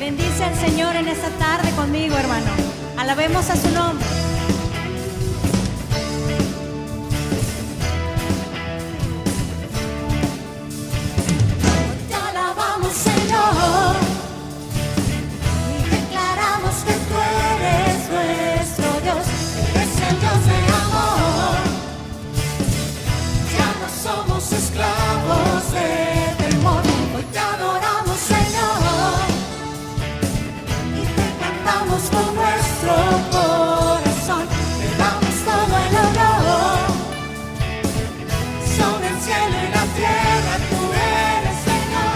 Bendice al Señor en esta tarde conmigo, hermano. Alabemos a su nombre. Te alabamos, Señor, y declaramos que tú eres nuestro Dios. Eres el Dios de amor. Ya no somos esclavos de temor. Hoy te adoramos, Señor, y te cantamos con nuestro corazón. Te damos todo el honor. Sobre el cielo y la tierra tú eres Señor.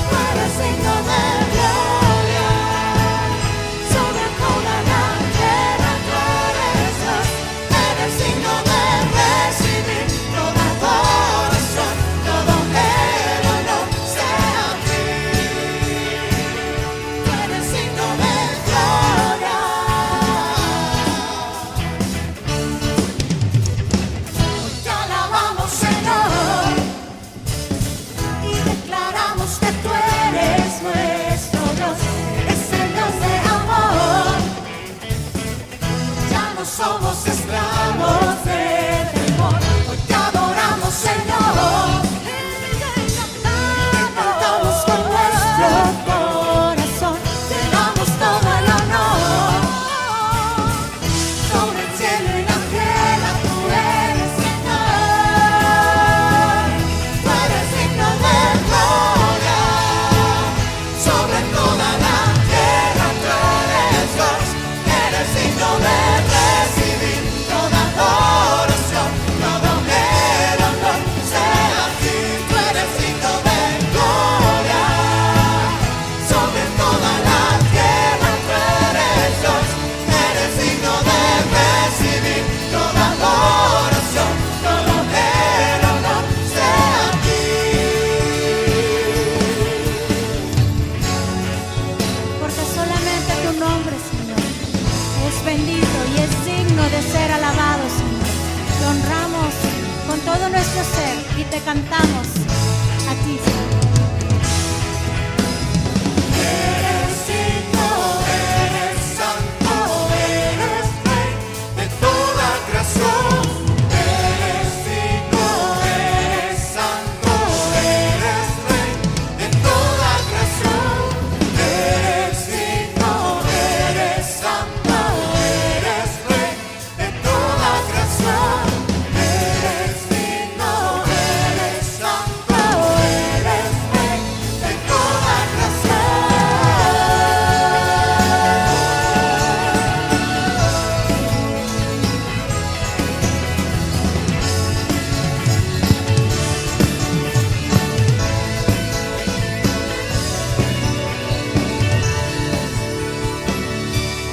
Tú eres digno de gloria. Sobre toda la tierra tú eres Dios. Eres digno de recibir toda adoración. Todo el honor sea a ti. Tú eres digno de gloria. Te alabamos, Señor, y declaramos que tú eres nuestro Dios. Eres el Dios de amor. Ya no somos esclavos de temor. Hoy te adoramos, Señor, y te cantamos con nuestro corazón. Te damos todo el honor. Sobre el cielo y la tierra tú eres Señor. Tú eres digno de gloria. Sobre toda la tierra tú eres Dios. Eres digno de recibir toda adoración. Todo el honor sea a ti. Tú eres digno de gloria. Sobre toda la tierra tú eres Dios. Eres digno de recibir toda adoración. Todo el honor sea a ti. Porque solamente tu nombre, Señor, es bendito y es digno de ser alabado, Señor. Te honramos con todo nuestro ser y te cantamos a ti, Señor. Eres digno, eres santo, eres rey de toda creación. Eres digno, eres santo, eres rey de toda creación. Eres digno, eres santo, eres rey de toda creación. Eres digno, eres santo, eres rey de toda creación.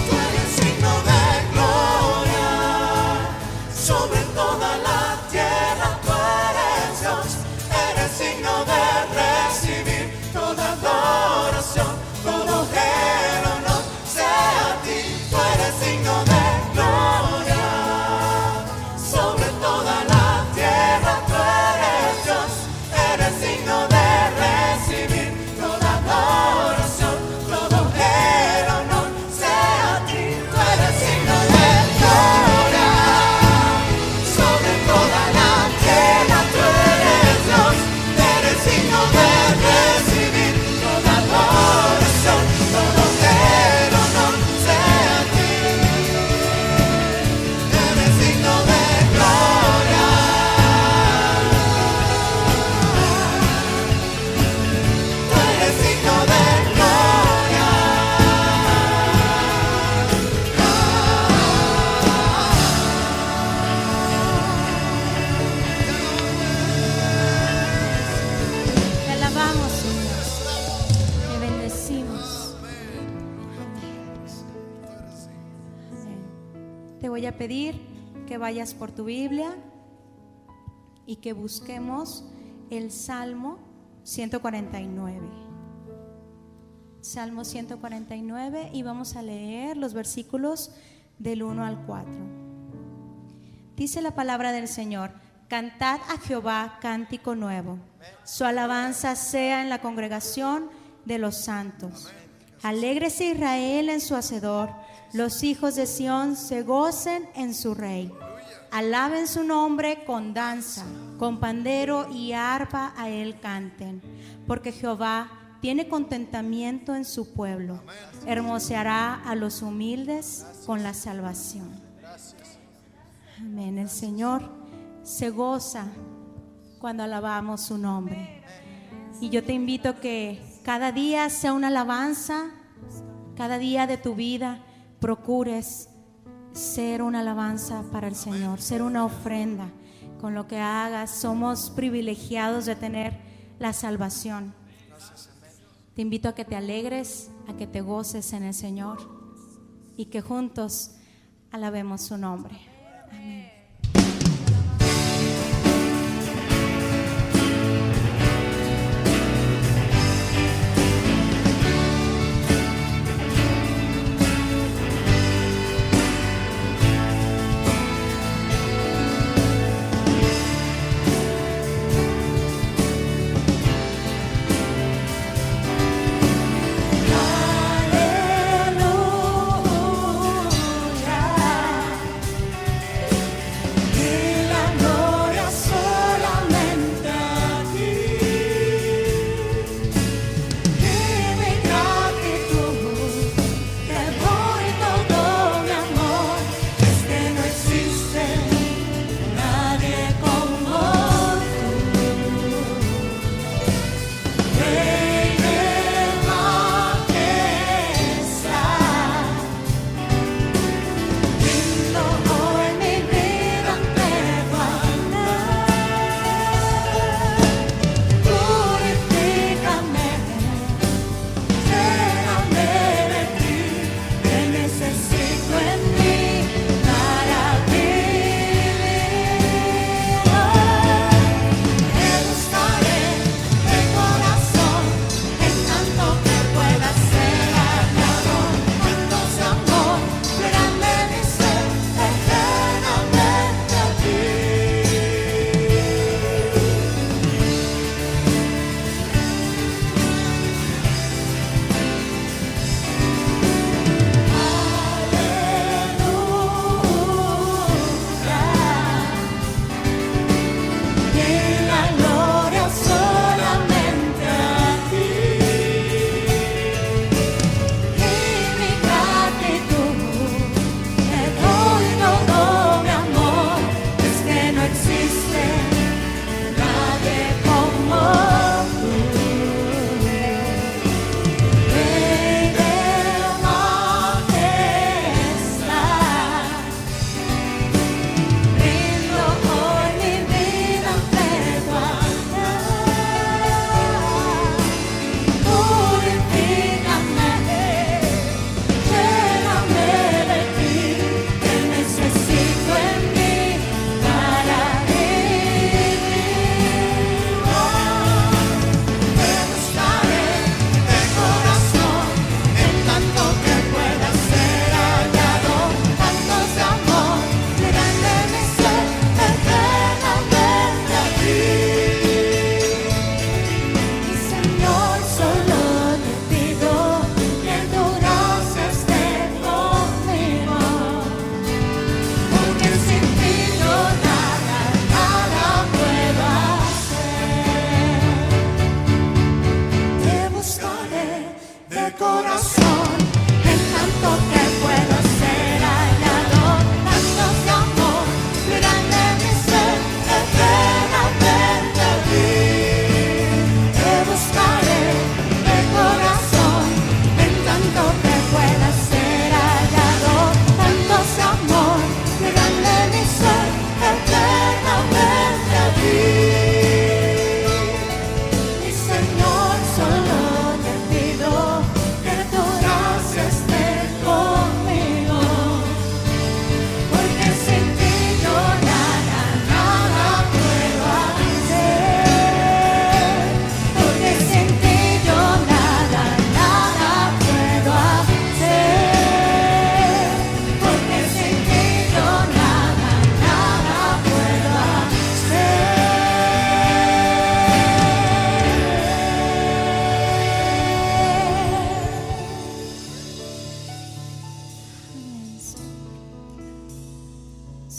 Tú eres digno de gloria. Sobre toda la tierra tú eres Dios. Eres digno de recibir toda adoración. Todo el honor sea a ti. Tú eres digno de gloria. Sobre toda la tierra tú eres Dios. Eres digno de recibir toda adoración. Todo el honor sea a ti. Tú eres digno de gloria. Sobre toda la tierra tú eres Dios. Eres digno de recibir toda adoración. Todo el honor sea a ti. Eres digno de gloria. Tú eres digno de gloria. Te alabamos, Señor. Te bendecimos. Amén. Te voy a pedir que vayas por tu Biblia y que busquemos el Salmo 149. Salmo 149 y vamos a leer los versículos del 1 al 4. Dice la palabra del Señor: Cantad a Jehová cántico nuevo. Su alabanza sea en la congregación de los santos. Alégrese Israel en su Hacedor, los hijos de Sión se gocen en su Rey. Alaben su nombre con danza, con pandero y arpa a él canten, porque Jehová tiene contentamiento en su pueblo, hermoseará a los humildes con la salvación. Amén. El Señor se goza cuando alabamos su nombre. Y yo te invito a que cada día sea una alabanza, cada día de tu vida procures ser una alabanza para el Señor, ser una ofrenda. Con lo que hagas, somos privilegiados de tener la salvación. Te invito a que te alegres, a que te goces en el Señor y que juntos alabemos su nombre. Amén.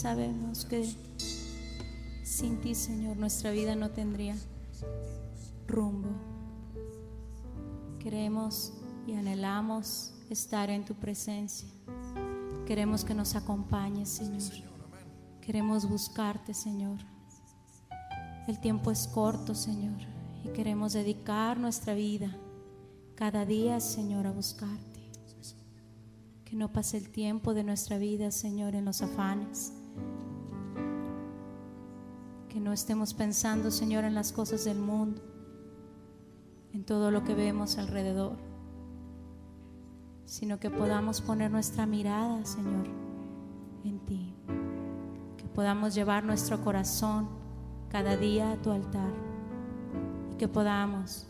sabemos que sin ti, Señor, nuestra vida no tendría rumbo. Queremos y anhelamos estar en tu presencia. Queremos que nos acompañes, Señor. Queremos buscarte, Señor. El tiempo es corto, Señor, y queremos dedicar nuestra vida cada día, Señor, a buscarte. Que no pase el tiempo de nuestra vida, Señor, en los afanes. Que no estemos pensando, Señor, en las cosas del mundo, en todo lo que vemos alrededor, sino que podamos poner nuestra mirada, Señor, en ti. Que podamos llevar nuestro corazón cada día a tu altar y que podamos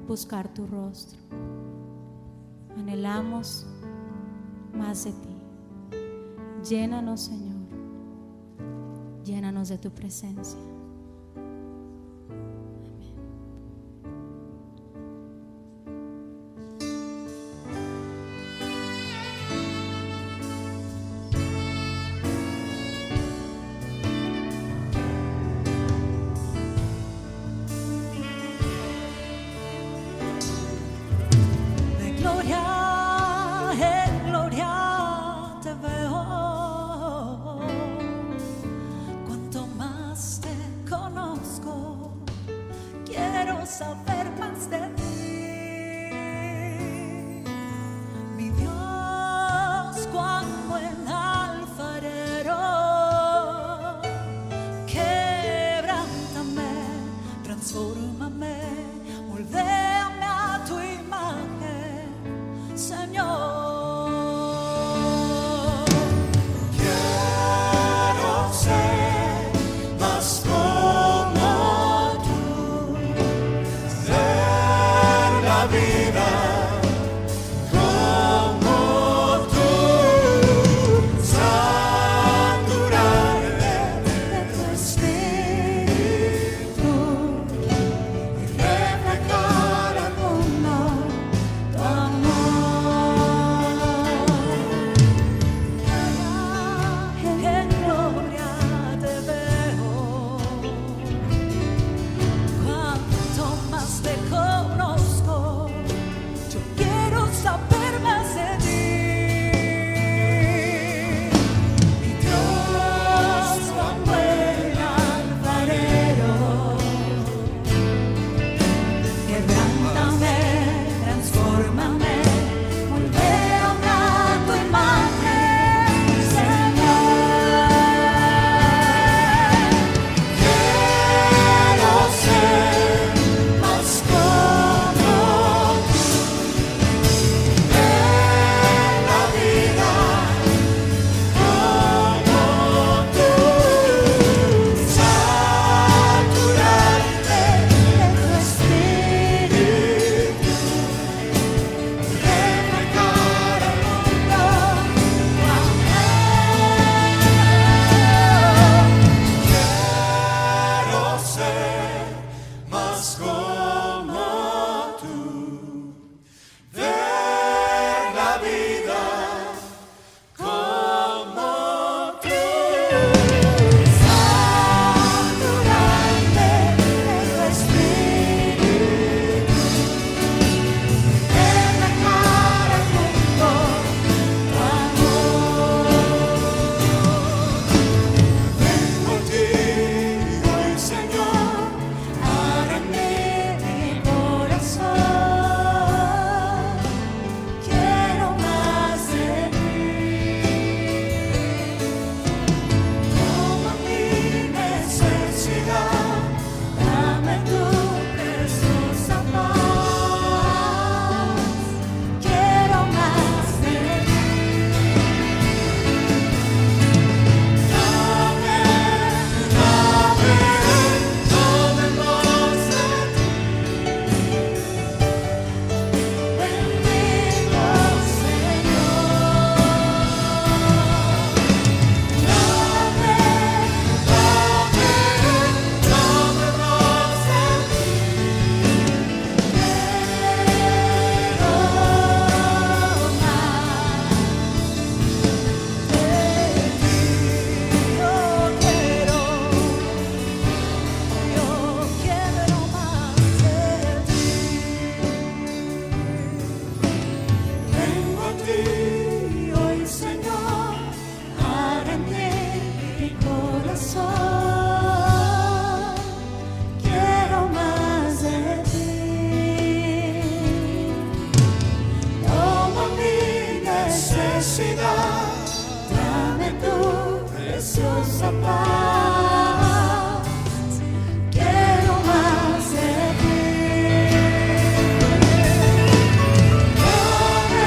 buscar tu rostro. Anhelamos más de ti. Llénanos, Señor. Llénanos de tu presencia. Saber más de ti, mi Dios, cuán buen alfarero. Quebrántame, transfórmame, moldéame a tu imagen. necesidad. Dame tu preciosa paz. Quiero más de ti. Dame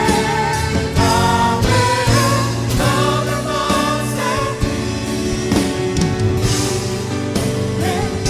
más de ti. Bendito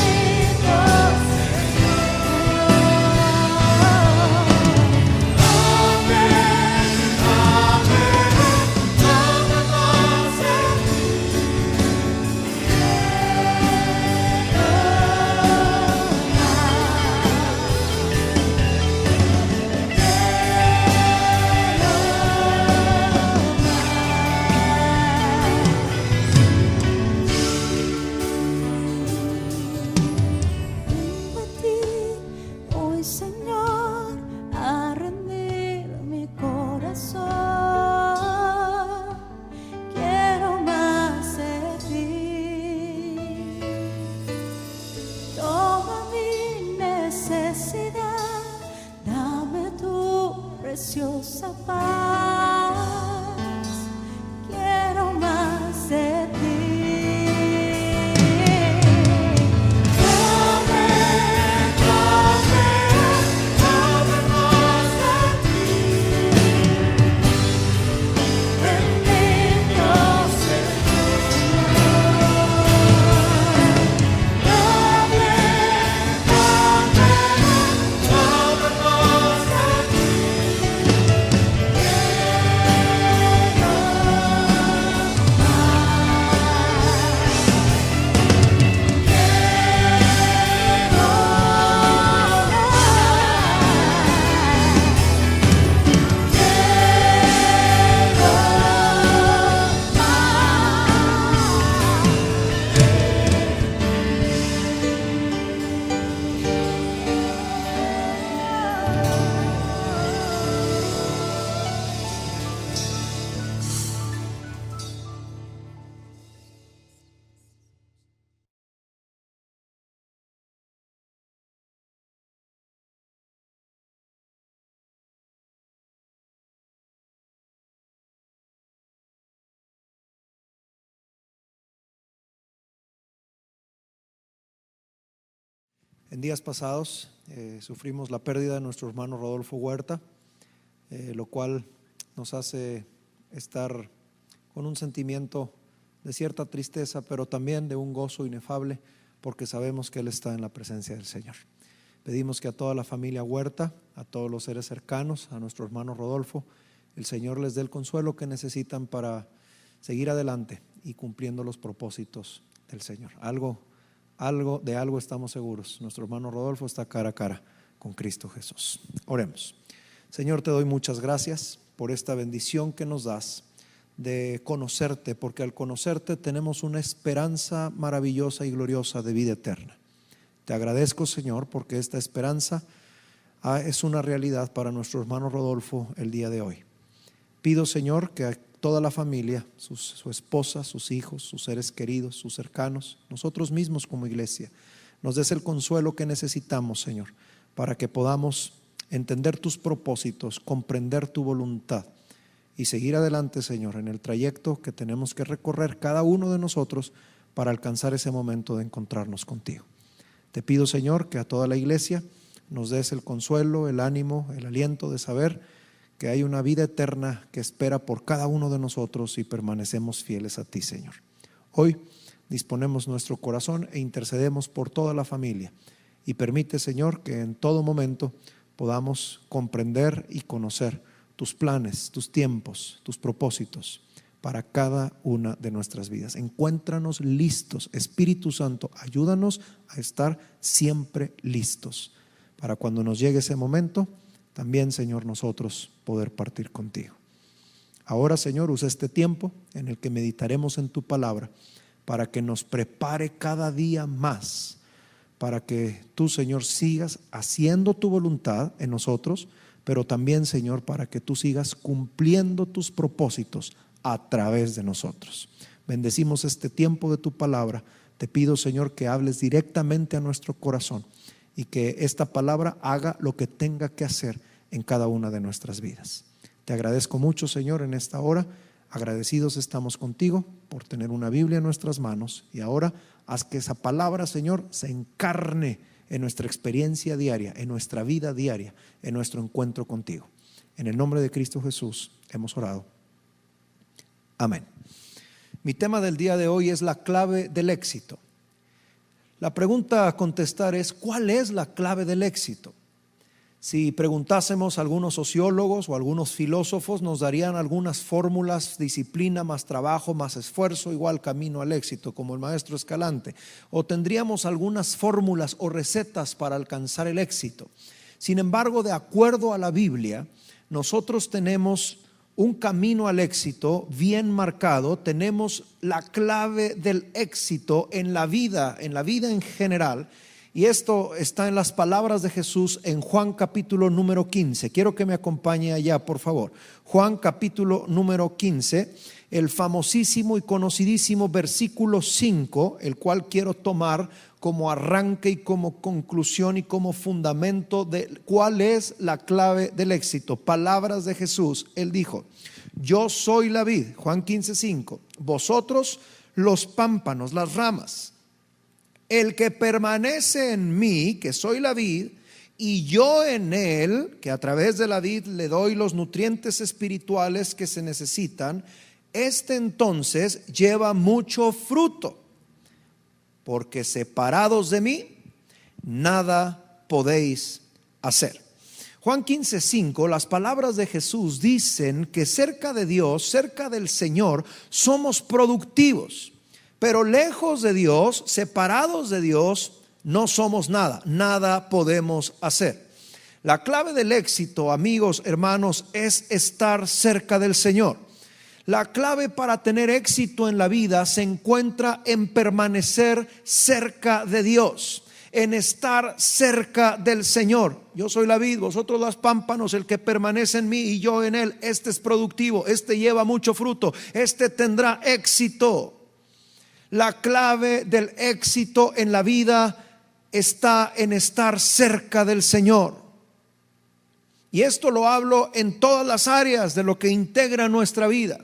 Vengo a ti, hoy Señor, a rendir mi corazón. Quiero más de ti. Toma mi necesidad, dame tu preciosa paz. Quiero más de ti. En días pasados sufrimos la pérdida de nuestro hermano Rodolfo Huerta, lo cual nos hace estar con un sentimiento de cierta tristeza, pero también de un gozo inefable, porque sabemos que Él está en la presencia del Señor. Pedimos que a toda la familia Huerta, a todos los seres cercanos, a nuestro hermano Rodolfo, el Señor les dé el consuelo que necesitan para seguir adelante y cumpliendo los propósitos del Señor. De algo estamos seguros: nuestro hermano Rodolfo está cara a cara con Cristo Jesús. Oremos. Señor, te doy muchas gracias por esta bendición que nos das de conocerte, porque al conocerte tenemos una esperanza maravillosa y gloriosa de vida eterna. Te agradezco, Señor, porque esta esperanza es una realidad para nuestro hermano Rodolfo el día de hoy. Pido, Señor, que a toda la familia, su esposa, sus hijos, sus seres queridos, sus cercanos, nosotros mismos como iglesia, nos des el consuelo que necesitamos, Señor, para que podamos entender tus propósitos, comprender tu voluntad y seguir adelante, Señor, en el trayecto que tenemos que recorrer cada uno de nosotros para alcanzar ese momento de encontrarnos contigo. Te pido, Señor, que a toda la iglesia nos des el consuelo, el ánimo, el aliento de saber que hay una vida eterna que espera por cada uno de nosotros y permanecemos fieles a ti, Señor. Hoy disponemos nuestro corazón e intercedemos por toda la familia, y permite, Señor, que en todo momento podamos comprender y conocer tus planes, tus tiempos, tus propósitos para cada una de nuestras vidas. Encuéntranos listos, Espíritu Santo, ayúdanos a estar siempre listos para cuando nos llegue ese momento, también, Señor, nosotros poder partir contigo. Ahora, Señor, usa este tiempo en el que meditaremos en tu palabra para que nos prepare cada día más, para que tú, Señor, sigas haciendo tu voluntad en nosotros, pero también, Señor, para que tú sigas cumpliendo tus propósitos a través de nosotros. Bendecimos este tiempo de tu palabra. Te pido, Señor, que hables directamente a nuestro corazón y que esta palabra haga lo que tenga que hacer en cada una de nuestras vidas. Te agradezco mucho, Señor, en esta hora. Agradecidos estamos contigo por tener una Biblia en nuestras manos, y ahora haz que esa palabra, Señor, se encarne en nuestra experiencia diaria, en nuestra vida diaria, en nuestro encuentro contigo. En el nombre de Cristo Jesús hemos orado. Amén. Mi tema del día de hoy es la clave del éxito. La pregunta a contestar es: ¿cuál es la clave del éxito? Si preguntásemos a algunos sociólogos o algunos filósofos, nos darían algunas fórmulas: disciplina más trabajo más esfuerzo igual camino al éxito, como el maestro Escalante. O tendríamos algunas fórmulas o recetas para alcanzar el éxito. Sin embargo, de acuerdo a la Biblia, nosotros tenemos un camino al éxito bien marcado. Tenemos la clave del éxito en la vida en general. Y esto está en las palabras de Jesús en Juan capítulo número 15. Quiero que me acompañe allá, por favor. Juan capítulo número 15, el famosísimo y conocidísimo versículo 5, el cual quiero tomar como arranque y como conclusión y como fundamento de cuál es la clave del éxito. Palabras de Jesús. Él dijo: yo soy la vid, Juan 15:5, vosotros los pámpanos, las ramas. El que permanece en mí, que soy la vid, y yo en él, que a través de la vid le doy los nutrientes espirituales que se necesitan, este entonces lleva mucho fruto, porque separados de mí, nada podéis hacer. Juan 15:5, las palabras de Jesús dicen que cerca de Dios, cerca del Señor, somos productivos. Pero lejos de Dios, separados de Dios, no somos nada, nada podemos hacer. La clave del éxito, amigos, hermanos, es estar cerca del Señor. La clave para tener éxito en la vida se encuentra en permanecer cerca de Dios, en estar cerca del Señor. Yo soy la vid, vosotros los pámpanos. El que permanece en mí y yo en él, este es productivo, este lleva mucho fruto, este tendrá éxito. La clave del éxito en la vida está en estar cerca del Señor. Y esto lo hablo en todas las áreas de lo que integra nuestra vida.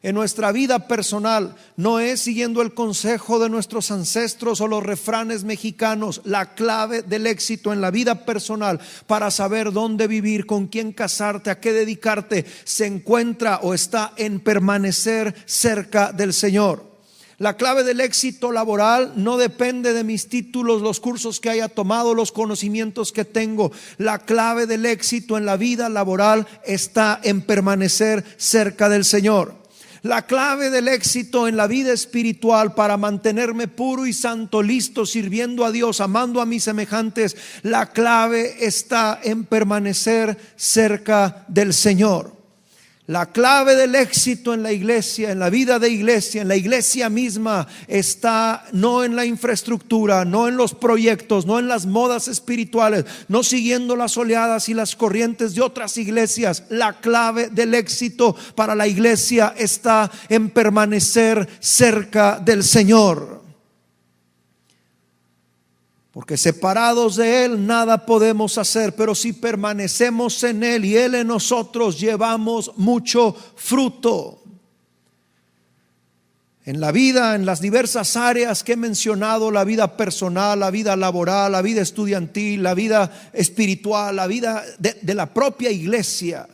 En nuestra vida personal, no es siguiendo el consejo de nuestros ancestros o los refranes mexicanos. La clave del éxito en la vida personal, para saber dónde vivir, con quién casarte, a qué dedicarte, se encuentra o está en permanecer cerca del Señor. La clave del éxito laboral no depende de mis títulos, los cursos que haya tomado, los conocimientos que tengo. La clave del éxito en la vida laboral está en permanecer cerca del Señor. La clave del éxito en la vida espiritual, para mantenerme puro y santo, listo, sirviendo a Dios, amando a mis semejantes, la clave está en permanecer cerca del Señor. La clave del éxito en la iglesia, en la vida de iglesia, en la iglesia misma, está no en la infraestructura, no en los proyectos, no en las modas espirituales, no siguiendo las oleadas y las corrientes de otras iglesias. La clave del éxito para la iglesia está en permanecer cerca del Señor. Porque separados de Él nada podemos hacer, pero si permanecemos en Él y Él en nosotros, llevamos mucho fruto. En la vida, en las diversas áreas que he mencionado, la vida personal, la vida laboral, la vida estudiantil, la vida espiritual, la vida de la propia iglesia,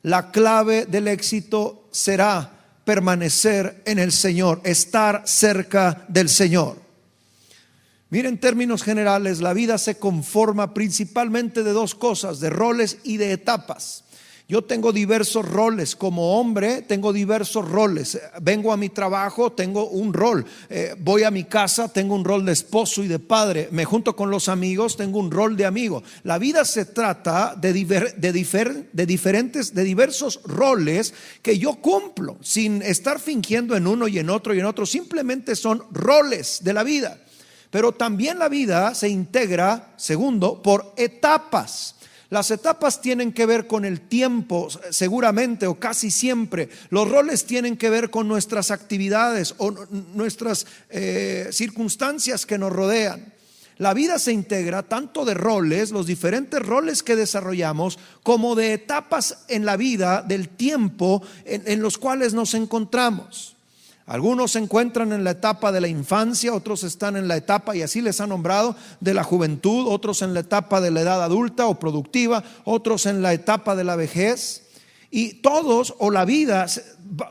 la clave del éxito será permanecer en el Señor, estar cerca del Señor. Miren, en términos generales, la vida se conforma principalmente de dos cosas: de roles y de etapas. Yo tengo diversos roles. Como hombre tengo diversos roles. Vengo a mi trabajo, tengo un rol. Voy a mi casa, tengo un rol de esposo y de padre. Me junto con los amigos, tengo un rol de amigo. La vida se trata de diversos roles que yo cumplo, sin estar fingiendo en uno y en otro y en otro. Simplemente son roles de la vida. Pero también la vida se integra, segundo, por etapas. Las etapas tienen que ver con el tiempo, seguramente, o casi siempre. Los roles tienen que ver con nuestras actividades o nuestras circunstancias que nos rodean. La vida se integra tanto de roles, los diferentes roles que desarrollamos, como de etapas en la vida, del tiempo en los cuales nos encontramos. Algunos se encuentran en la etapa de la infancia, otros están en la etapa, y así les ha nombrado, de la juventud, otros en la etapa de la edad adulta o productiva, otros en la etapa de la vejez. Y todos, o la vida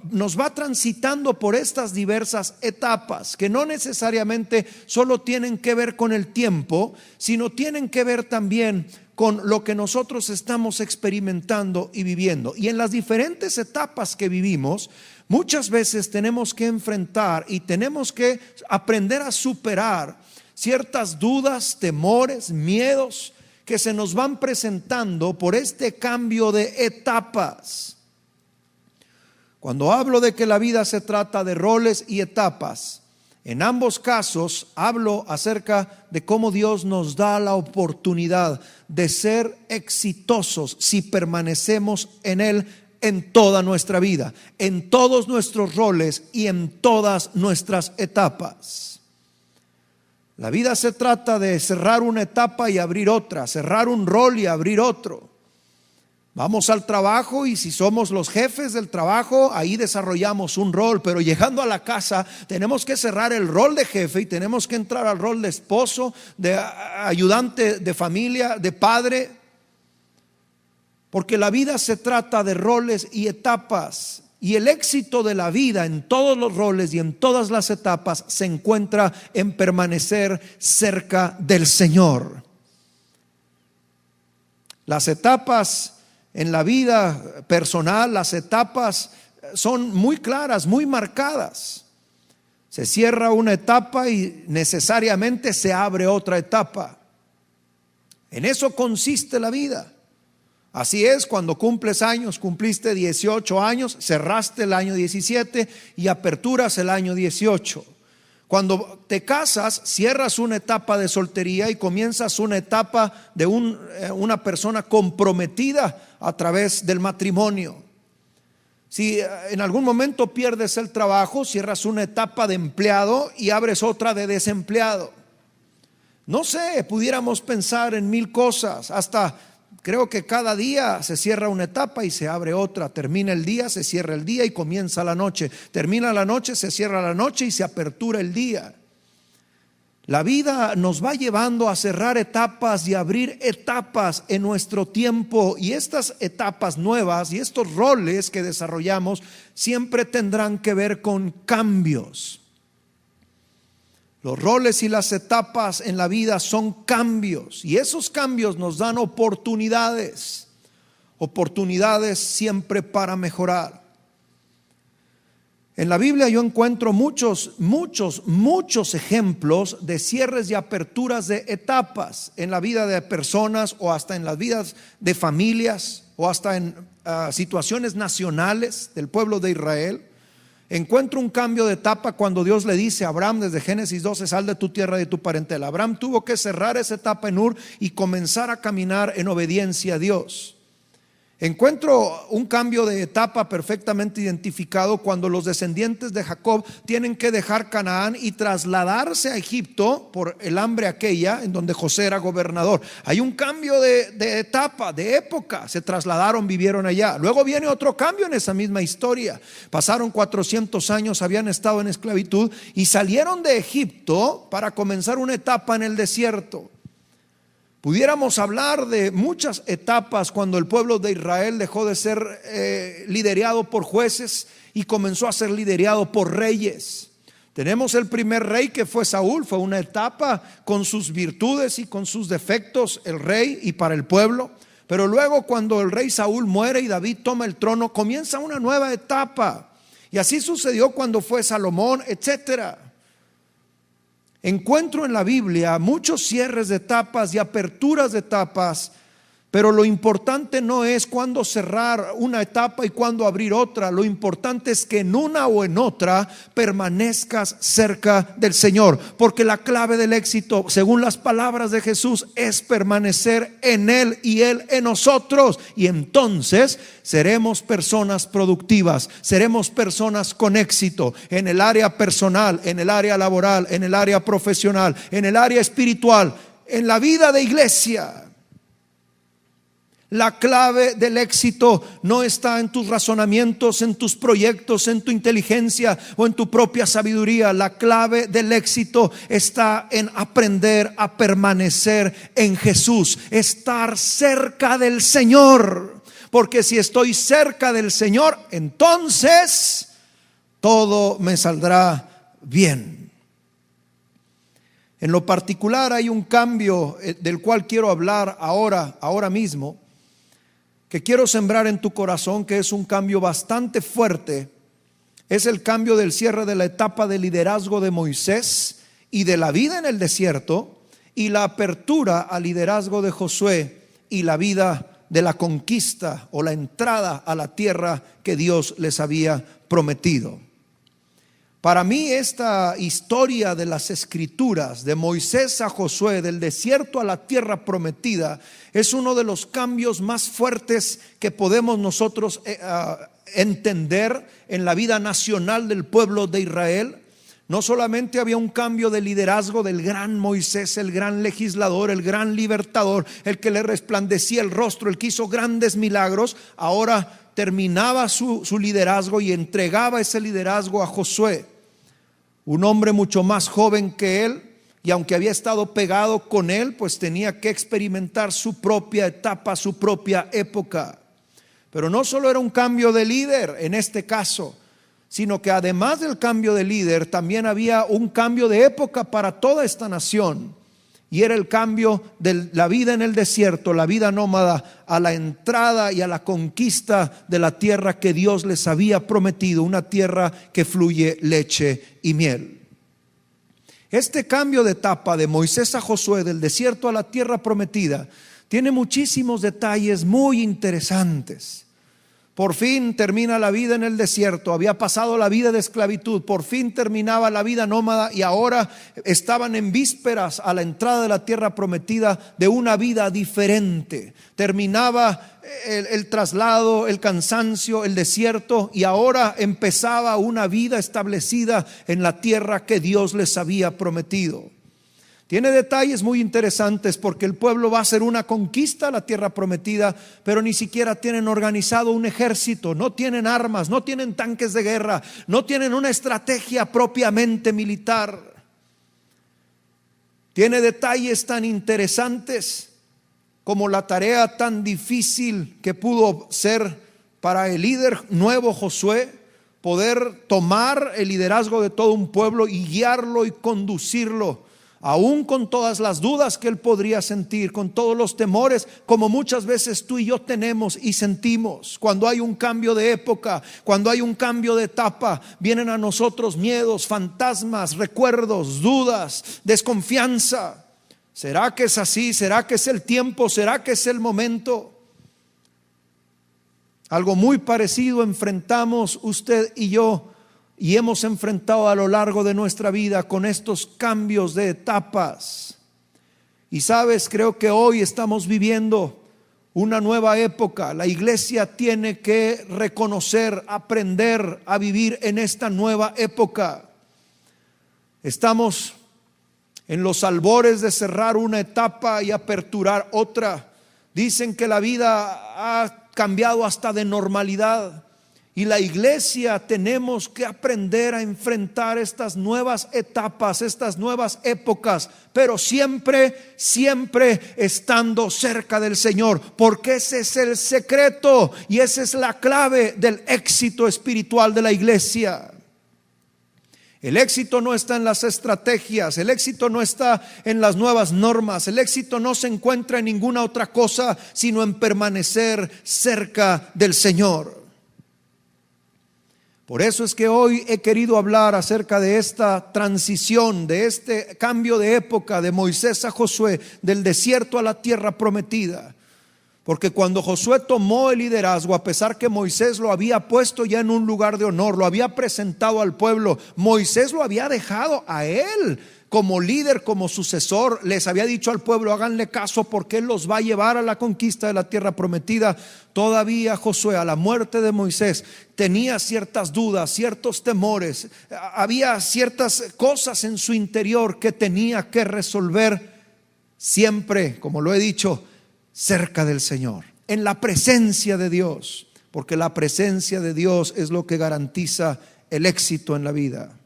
nos va transitando por estas diversas etapas, que no necesariamente solo tienen que ver con el tiempo, sino tienen que ver también con lo que nosotros estamos experimentando y viviendo. Y en las diferentes etapas que vivimos, muchas veces tenemos que enfrentar y tenemos que aprender a superar ciertas dudas, temores, miedos que se nos van presentando por este cambio de etapas. Cuando hablo de que la vida se trata de roles y etapas, en ambos casos hablo acerca de cómo Dios nos da la oportunidad de ser exitosos si permanecemos en Él en toda nuestra vida, en todos nuestros roles y en todas nuestras etapas. La vida se trata de cerrar una etapa y abrir otra, cerrar un rol y abrir otro. Vamos al trabajo y si somos los jefes del trabajo, ahí desarrollamos un rol, pero llegando a la casa tenemos que cerrar el rol de jefe y tenemos que entrar al rol de esposo, de ayudante de familia, de padre, porque la vida se trata de roles y etapas. Y el éxito de la vida en todos los roles y en todas las etapas se encuentra en permanecer cerca del Señor. Las etapas en la vida personal, las etapas son muy claras, muy marcadas. Se cierra una etapa y necesariamente se abre otra etapa. En eso consiste la vida. Así es, cuando cumples años, cumpliste 18 años, cerraste el año 17 y aperturas el año 18. Cuando te casas, cierras una etapa de soltería y comienzas una etapa de una persona comprometida a través del matrimonio. Si en algún momento pierdes el trabajo, cierras una etapa de empleado y abres otra de desempleado. No sé, pudiéramos pensar en mil cosas, hasta creo que cada día se cierra una etapa y se abre otra. Termina el día, se cierra el día y comienza la noche. Termina la noche, se cierra la noche y se apertura el día. La vida nos va llevando a cerrar etapas y abrir etapas en nuestro tiempo. Y estas etapas nuevas y estos roles que desarrollamos siempre tendrán que ver con cambios. Los roles y las etapas en la vida son cambios, y esos cambios nos dan oportunidades siempre para mejorar. En la Biblia yo encuentro muchos ejemplos de cierres y aperturas de etapas en la vida de personas, o hasta en las vidas de familias, o hasta en situaciones nacionales del pueblo de Israel. Encuentro un cambio de etapa cuando Dios le dice a Abraham desde Génesis 12: sal de tu tierra y de tu parentela. Abraham tuvo que cerrar esa etapa en Ur y comenzar a caminar en obediencia a Dios. Encuentro un cambio de etapa perfectamente identificado cuando los descendientes de Jacob tienen que dejar Canaán y trasladarse a Egipto por el hambre aquella en donde José era gobernador. Hay un cambio de etapa, de época. Se trasladaron, vivieron allá. Luego viene otro cambio en esa misma historia. Pasaron 400 años, habían estado en esclavitud y salieron de Egipto para comenzar una etapa en el desierto. Pudiéramos hablar de muchas etapas cuando el pueblo de Israel dejó de ser liderado por jueces y comenzó a ser liderado por reyes. Tenemos el primer rey que fue Saúl, fue una etapa con sus virtudes y con sus defectos, el rey y para el pueblo. Pero luego cuando el rey Saúl muere y David toma el trono, comienza una nueva etapa. Y así sucedió cuando fue Salomón, etcétera. Encuentro en la Biblia muchos cierres de etapas y aperturas de etapas Pero lo importante no es cuándo cerrar una etapa y cuándo abrir otra. Lo importante es que en una o en otra permanezcas cerca del Señor. Porque la clave del éxito, según las palabras de Jesús, es permanecer en Él y Él en nosotros. Y entonces seremos personas productivas, seremos personas con éxito en el área personal, en el área laboral, en el área profesional, en el área espiritual, en la vida de iglesia. La clave del éxito no está en tus razonamientos, en tus proyectos, en tu inteligencia o en tu propia sabiduría. La clave del éxito está en aprender a permanecer en Jesús, estar cerca del Señor. Porque si estoy cerca del Señor, entonces todo me saldrá bien. En lo particular hay un cambio del cual quiero hablar ahora mismo, que quiero sembrar en tu corazón, que es un cambio bastante fuerte. Es el cambio del cierre de la etapa de liderazgo de Moisés y de la vida en el desierto, y la apertura al liderazgo de Josué y la vida de la conquista o la entrada a la tierra que Dios les había prometido. Para mí esta historia de las escrituras, de Moisés a Josué, del desierto a la tierra prometida, es uno de los cambios más fuertes que podemos nosotros entender en la vida nacional del pueblo de Israel. No solamente había un cambio de liderazgo del gran Moisés, el gran legislador, el gran libertador, el que le resplandecía el rostro, el que hizo grandes milagros. Ahora terminaba su liderazgo y entregaba ese liderazgo a Josué, un hombre mucho más joven que él, y aunque había estado pegado con él, pues tenía que experimentar su propia etapa, su propia época. Pero no solo era un cambio de líder en este caso, sino que además del cambio de líder, también había un cambio de época para toda esta nación. Y era el cambio de la vida en el desierto, la vida nómada, a la entrada y a la conquista de la tierra que Dios les había prometido, una tierra que fluye leche y miel. Este cambio de etapa de Moisés a Josué, del desierto a la tierra prometida, tiene muchísimos detalles muy interesantes. Por fin termina la vida en el desierto. Había pasado la vida de esclavitud, por fin terminaba la vida nómada, y ahora estaban en vísperas a la entrada de la tierra prometida de una vida diferente. Terminaba el traslado, el cansancio, el desierto, y ahora empezaba una vida establecida en la tierra que Dios les había prometido. Tiene detalles muy interesantes porque el pueblo va a hacer una conquista a la tierra prometida, pero ni siquiera tienen organizado un ejército, no tienen armas, no tienen tanques de guerra, no tienen una estrategia propiamente militar. Tiene detalles tan interesantes como la tarea tan difícil que pudo ser para el líder nuevo Josué, poder tomar el liderazgo de todo un pueblo y guiarlo y conducirlo, aún con todas las dudas que él podría sentir, con todos los temores, como muchas veces tú y yo tenemos y sentimos. Cuando hay un cambio de época, cuando hay un cambio de etapa, vienen a nosotros miedos, fantasmas, recuerdos, dudas, desconfianza. ¿Será que es así? ¿Será que es el tiempo? ¿Será que es el momento? Algo muy parecido enfrentamos usted y yo, y hemos enfrentado a lo largo de nuestra vida con estos cambios de etapas. Y sabes, creo que hoy estamos viviendo una nueva época. La iglesia tiene que reconocer, aprender a vivir en esta nueva época. Estamos en los albores de cerrar una etapa y aperturar otra. Dicen que la vida ha cambiado hasta de normalidad. Y la iglesia tenemos que aprender a enfrentar estas nuevas etapas, estas nuevas épocas, pero siempre estando cerca del Señor, porque ese es el secreto y esa es la clave del éxito espiritual de la iglesia. El éxito no está en las estrategias, el éxito no está en las nuevas normas, el éxito no se encuentra en ninguna otra cosa, sino en permanecer cerca del Señor. Por eso es que hoy he querido hablar acerca de esta transición, de este cambio de época de Moisés a Josué, del desierto a la tierra prometida. Porque cuando Josué tomó el liderazgo, a pesar que Moisés lo había puesto ya en un lugar de honor, lo había presentado al pueblo, Moisés lo había dejado a él como líder, como sucesor. Les había dicho al pueblo: háganle caso porque él los va a llevar a la conquista de la tierra prometida. Todavía Josué, a la muerte de Moisés, tenía ciertas dudas, ciertos temores. Había ciertas cosas en su interior que tenía que resolver, siempre, como lo he dicho, cerca del Señor, en la presencia de Dios, porque la presencia de Dios es lo que garantiza el éxito en la vida.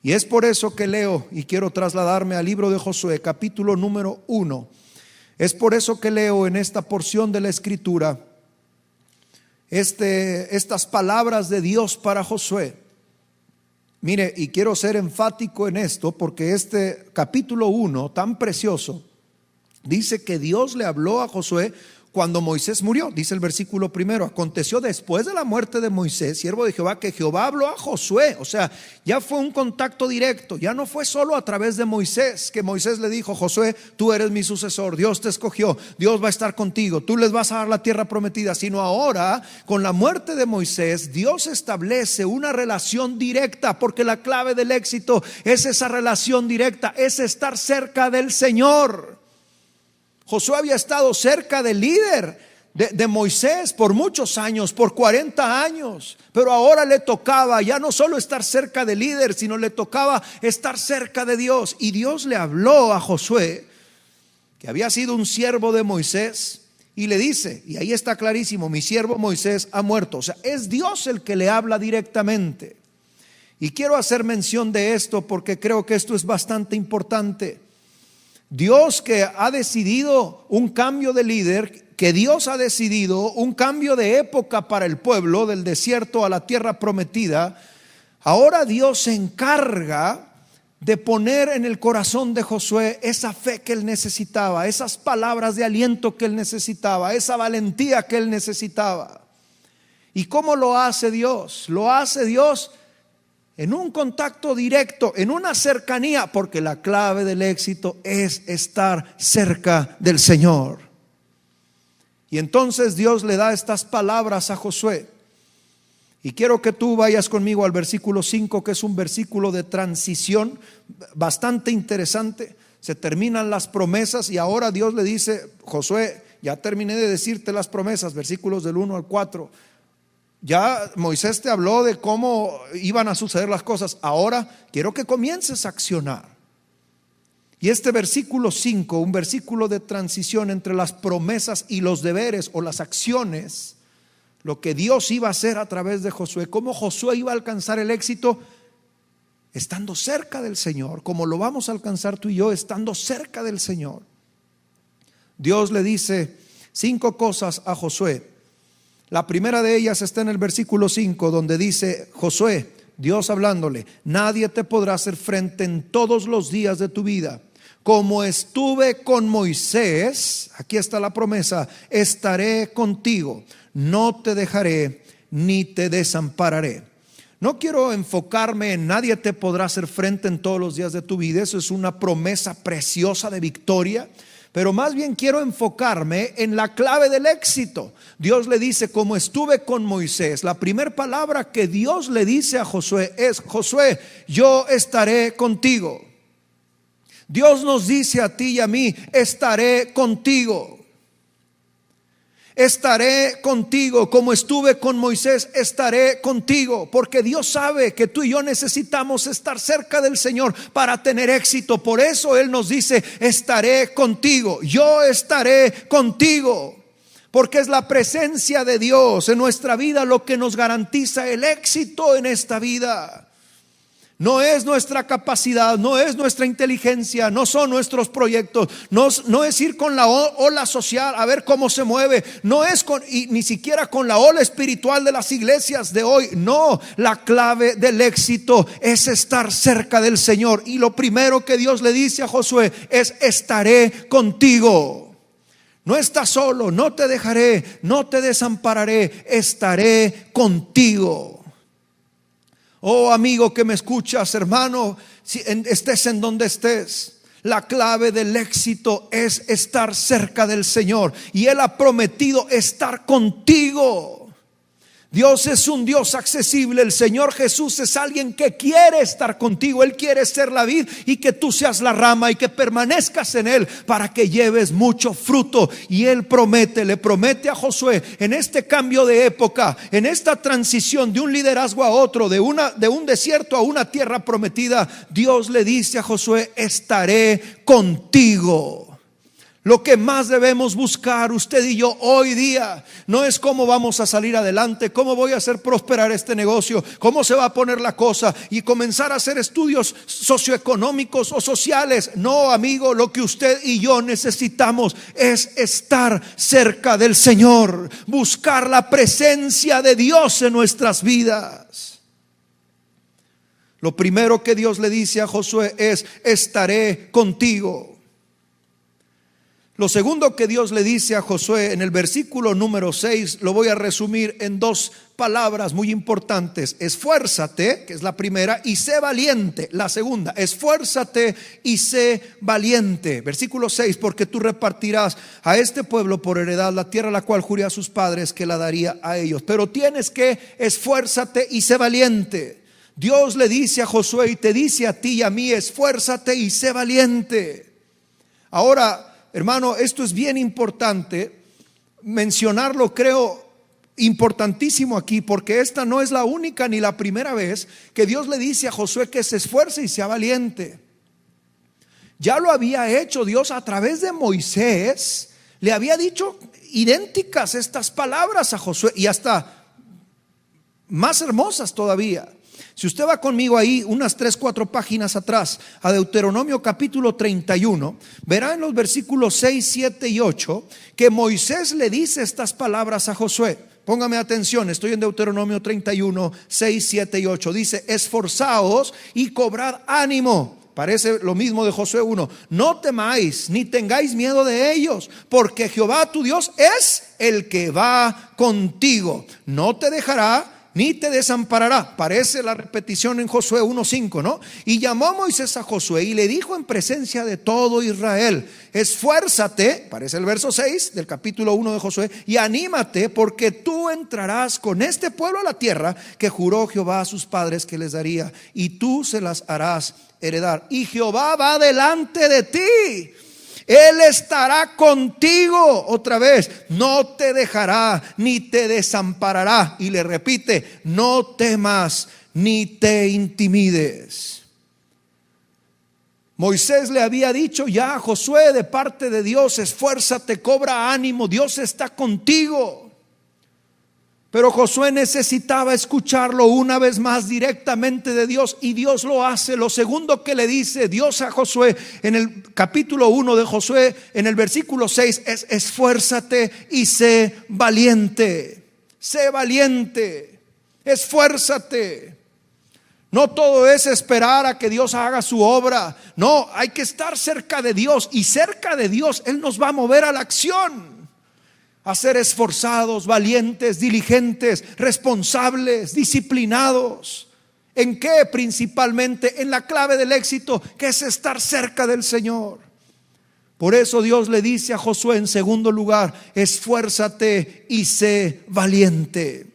Y es por eso que leo y quiero trasladarme al libro de Josué, capítulo número 1. Es por eso que leo en esta porción de la escritura estas palabras de Dios para Josué. Mire, y quiero ser enfático en esto, porque este capítulo 1 tan precioso dice que Dios le habló a Josué cuando Moisés murió. Dice el versículo 1: aconteció después de la muerte de Moisés, siervo de Jehová, que Jehová habló a Josué. O sea, ya fue un contacto directo. Ya no fue solo a través de Moisés, que Moisés le dijo: Josué, tú eres mi sucesor, Dios te escogió, Dios va a estar contigo, tú les vas a dar la tierra prometida. Sino ahora, con la muerte de Moisés, Dios establece una relación directa, porque la clave del éxito es esa relación directa, es estar cerca del Señor. Josué había estado cerca del líder de Moisés por muchos años, por 40 años, pero ahora le tocaba ya no solo estar cerca del líder, sino le tocaba estar cerca de Dios. Y Dios le habló a Josué, que había sido un siervo de Moisés, y le dice, y ahí está clarísimo: mi siervo Moisés ha muerto. O sea, es Dios el que le habla directamente. Y quiero hacer mención de esto porque creo que esto es bastante importante. Dios, que ha decidido un cambio de líder, que Dios ha decidido un cambio de época para el pueblo, del desierto a la tierra prometida, ahora Dios se encarga de poner en el corazón de Josué esa fe que él necesitaba, esas palabras de aliento que él necesitaba, esa valentía que él necesitaba. ¿Y cómo lo hace Dios? Lo hace Dios en un contacto directo, en una cercanía, porque la clave del éxito es estar cerca del Señor. Y entonces Dios le da estas palabras a Josué. Y quiero que tú vayas conmigo al versículo 5, que es un versículo de transición bastante interesante. Se terminan las promesas y ahora Dios le dice: Josué, ya terminé de decirte las promesas, versículos del 1 al 4. Ya Moisés te habló de cómo iban a suceder las cosas. Ahora quiero que comiences a accionar. Y este versículo 5, un versículo de transición entre las promesas y los deberes o las acciones, lo que Dios iba a hacer a través de Josué, cómo Josué iba a alcanzar el éxito estando cerca del Señor, como lo vamos a alcanzar tú y yo estando cerca del Señor. Dios le dice 5 cosas a Josué. La primera de ellas está en el versículo 5, donde dice: Josué, Dios hablándole: nadie te podrá hacer frente en todos los días de tu vida. Como estuve con Moisés, aquí está la promesa, estaré contigo, no te dejaré ni te desampararé. No quiero enfocarme en nadie te podrá hacer frente en todos los días de tu vida. Eso es una promesa preciosa de victoria. Pero más bien quiero enfocarme en la clave del éxito. Dios le dice: como estuve con Moisés. La primera palabra que Dios le dice a Josué es: Josué, yo estaré contigo. Dios nos dice a ti y a mí: estaré contigo. Estaré contigo, como estuve con Moisés, estaré contigo. Porque Dios sabe que tú y yo necesitamos estar cerca del Señor para tener éxito. Por eso Él nos dice: estaré contigo, yo estaré contigo. Porque es la presencia de Dios en nuestra vida lo que nos garantiza el éxito en esta vida. No es nuestra capacidad, no es nuestra inteligencia, no son nuestros proyectos, no es ir con la ola social a ver cómo se mueve, no es ni siquiera con la ola espiritual de las iglesias de hoy. No, la clave del éxito es estar cerca del Señor. Y lo primero que Dios le dice a Josué es: estaré contigo. No estás solo, no te dejaré, no te desampararé, estaré contigo. Oh amigo que me escuchas, hermano, si estés en donde estés, La clave del éxito es estar cerca del Señor, y Él ha prometido estar contigo. Dios es un Dios accesible. El Señor Jesús es alguien que quiere estar contigo. Él quiere ser la vid y que tú seas la rama, y que permanezcas en Él para que lleves mucho fruto. Y Él le promete a Josué, en este cambio de época, en esta transición de un liderazgo a otro, de un desierto a una tierra prometida, Dios le dice a Josué: estaré contigo. Lo que más debemos buscar usted y yo hoy día no es cómo vamos a salir adelante, cómo voy a hacer prosperar este negocio, cómo se va a poner la cosa y comenzar a hacer estudios socioeconómicos o sociales. No, amigo, lo que usted y yo necesitamos es estar cerca del Señor, buscar la presencia de Dios en nuestras vidas. Lo primero que Dios le dice a Josué es: estaré contigo. Lo segundo que Dios le dice a Josué en el versículo número 6, lo voy a resumir en dos palabras muy importantes: esfuérzate, que es la primera, y sé valiente, la segunda. Esfuérzate y sé valiente. Versículo 6: porque tú repartirás a este pueblo por heredad la tierra la cual juré a sus padres que la daría a ellos. Pero tienes que esfuérzate y sé valiente. Dios le dice a Josué y te dice a ti y a mí: esfuérzate y sé valiente. Ahora, hermano, esto es bien importante mencionarlo, creo importantísimo aquí, porque esta no es la única ni la primera vez que Dios le dice a Josué que se esfuerce y sea valiente. Ya lo había hecho Dios a través de Moisés. Le había dicho idénticas estas palabras a Josué, y hasta más hermosas todavía. Si usted va conmigo ahí unas 3-4 páginas atrás a Deuteronomio capítulo 31, verá en los versículos 6, 7 y 8 que Moisés le dice estas palabras a Josué. Póngame atención, estoy en Deuteronomio 31, 6, 7 y 8. Dice: esforzaos y cobrad ánimo. Parece lo mismo de Josué 1. No temáis ni tengáis miedo de ellos, porque Jehová tu Dios es el que va contigo. No te dejará ni te desamparará. Parece la repetición en Josué 1:5, ¿no? Y llamó Moisés a Josué y le dijo en presencia de todo Israel: esfuérzate, parece el verso 6 del capítulo 1 de Josué, y anímate, porque tú entrarás con este pueblo a la tierra que juró Jehová a sus padres que les daría, y tú se las harás heredar. Y Jehová va delante de ti. Él estará contigo. Otra vez: no te dejará ni te desamparará. Y le repite: no temas ni te intimides. Moisés le había dicho ya a Josué de parte de Dios: esfuérzate, cobra ánimo, Dios está contigo. Pero Josué necesitaba escucharlo una vez más directamente de Dios, y Dios lo hace. Lo segundo que le dice Dios a Josué en el capítulo 1 de Josué, en el versículo 6, es: esfuérzate y sé valiente. Sé valiente, esfuérzate. No todo es esperar a que Dios haga su obra. No, hay que estar cerca de Dios, y cerca de Dios Él nos va a mover a la acción, a ser esforzados, valientes, diligentes, responsables, disciplinados. ¿En qué? Principalmente en la clave del éxito, que es estar cerca del Señor. Por eso Dios le dice a Josué en segundo lugar: esfuérzate y sé valiente.